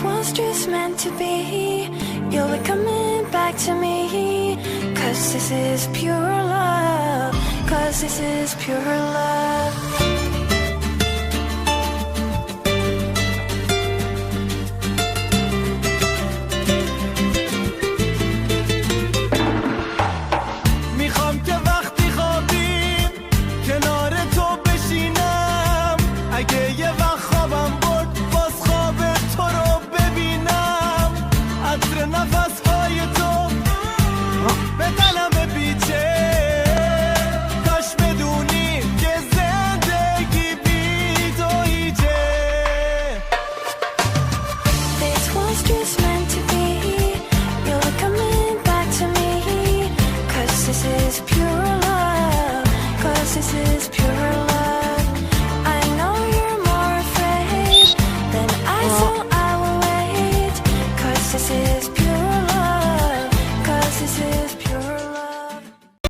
was just meant to be. You'll be coming back to me. 'Cause this is pure love. 'Cause this is pure love. میخوام که وقتی خوابیم کنار تو بشینم. اگه یه